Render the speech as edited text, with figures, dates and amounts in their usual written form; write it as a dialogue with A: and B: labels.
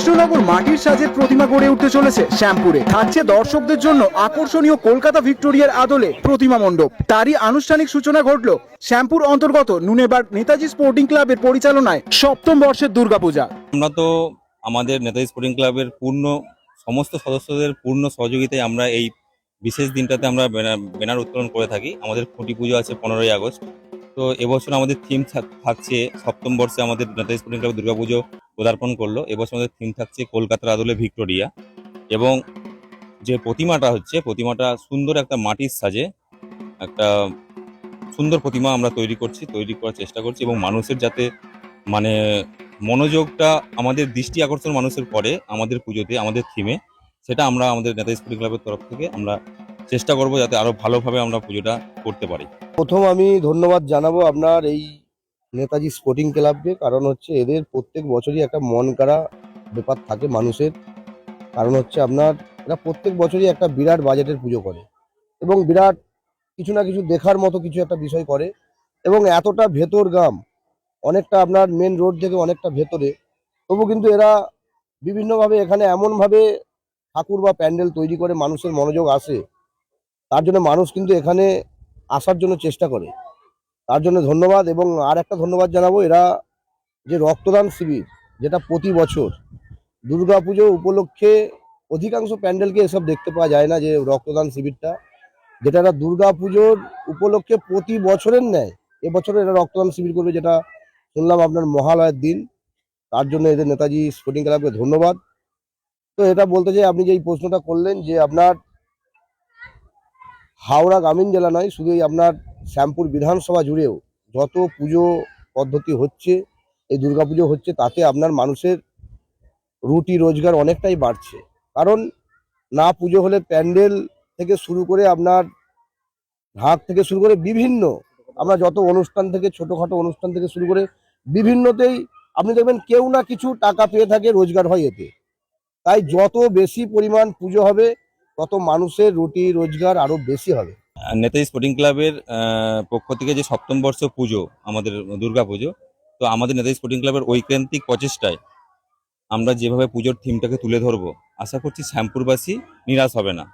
A: কৃষ্ণনগর মাটির সাজের প্রতিমা গড়ে উঠতে চলেছে শ্যামপুরে। থাকছে দর্শকদের জন্য আকর্ষণীয় কলকাতা ভিক্টোরিয়ার আদলে প্রতিমা মণ্ডপ। তারই আনুষ্ঠানিক সূচনা ঘটল শ্যামপুর অন্তর্গত নুনেবার নেতাজি স্পোর্টিং ক্লাবের পরিচালনায় সপ্তম বর্ষের দুর্গাপূজা।
B: আমরা তো আমাদের নেতাজি স্পোর্টিং ক্লাবের সমস্ত সদস্যদের পূর্ণ সহযোগিতায় আমরা এই বিশেষ দিনটাতে আমরা ব্যানার উত্তোলন করে থাকি। আমাদের খুঁটি পুজো আছে 15ই আগস্ট। তো এবছর আমাদের থিম থাকছে, সপ্তম বর্ষে আমাদের নেতাজি স্পোর্টিং ক্লাব দুর্গাপুজো পদার্পণ করলো। এবছর আমাদের থিম থাকছে কলকাতার আদলে ভিক্টোরিয়া। এবং যে প্রতিমাটা সুন্দর একটা মাটির সাজে একটা সুন্দর প্রতিমা আমরা তৈরি করার চেষ্টা করছি, এবং মানুষের যাতে মানে মনোযোগটা, আমাদের দৃষ্টি আকর্ষণ মানুষের পরে আমাদের পুজোতে, আমাদের থিমে, সেটা আমরা আমাদের নেতাজি স্পোর্টিং ক্লাবের তরফ থেকে আমরা চেষ্টা করব যাতে আরো ভালোভাবে আমরা পুজোটা করতে পারি।
C: প্রথম আমি ধন্যবাদ জানাবো আপনার এই নেতাজি স্পোর্টিং ক্লাবকে, কারণ হচ্ছে এদের প্রত্যেক বছরই একটা মন কাড়া ব্যাপার থাকে মানুষের। কারণ হচ্ছে আপনার এরা প্রত্যেক বছরই একটা বিরাট বাজেটের পুজো করে এবং বিরাট কিছু না কিছু দেখার মতো কিছু একটা বিষয় করে, এবং এতটা ভেতর গ্রাম, অনেকটা আপনার মেন রোড থেকে অনেকটা ভেতরে, তবু কিন্তু এরা বিভিন্নভাবে এখানে এমনভাবে ঠাকুর বা প্যান্ডেল তৈরি করে মানুষের মনোযোগ আসে, তার জন্য মানুষ কিন্তু এখানে আসার জন্য চেষ্টা করে। তার জন্য ধন্যবাদ। এবং আর একটা ধন্যবাদ জানাবো, এরা যে রক্তদান শিবির, যেটা প্রতি বছর দুর্গাপুজো উপলক্ষে অধিকাংশ প্যান্ডেলকে এসব দেখতে পাওয়া যায় না, যে রক্তদান শিবিরটা যেটা এরা দুর্গাপুজোর উপলক্ষে প্রতি বছরের ন্যায় এবছরে এরা রক্তদান শিবির করবে, যেটা শুনলাম আপনার মহালয়ের দিন। তার জন্য এদের নেতাজি স্পোর্টিং ক্লাবকে ধন্যবাদ। তো এটা বলতে চাই, আপনি যে এই প্রশ্নটা করলেন, যে আপনার হাওড়া গ্রামীণ জেলা নয়, শুধু এই আপনার শ্যামপুর বিধানসভা জুড়েও যত পুজো পদ্ধতি হচ্ছে, এই দুর্গাপুজো হচ্ছে, তাতে আপনার মানুষের রুটি রোজগার অনেকটাই বাড়ছে। কারণ না পুজো হলে প্যান্ডেল থেকে শুরু করে আপনার ঢাক থেকে শুরু করে বিভিন্ন আমরা যত অনুষ্ঠান থেকে, ছোটোখাটো অনুষ্ঠান থেকে শুরু করে বিভিন্নতেই আপনি দেখবেন কেউ না কিছু টাকা পেয়ে থাকে, রোজগার হয় এতে। তাই যত বেশি পরিমাণ পুজো হবে, তত মানুষের রুটি রোজগার আরো বেশি হবে।
B: নেতাজি স্পোর্টিং ক্লাবের পক্ষ থেকে যে সপ্তম বর্ষ পুজো, আমাদের দুর্গা পুজো, তো আমাদের নেতাজি স্পোর্টিং ক্লাবের ঐকান্তিক প্রচেষ্টায় আমরা যেভাবে পুজোর থিমটাকে তুলে ধরবো, আশা করছি শ্যামপুরবাসী নিরাশ হবে না।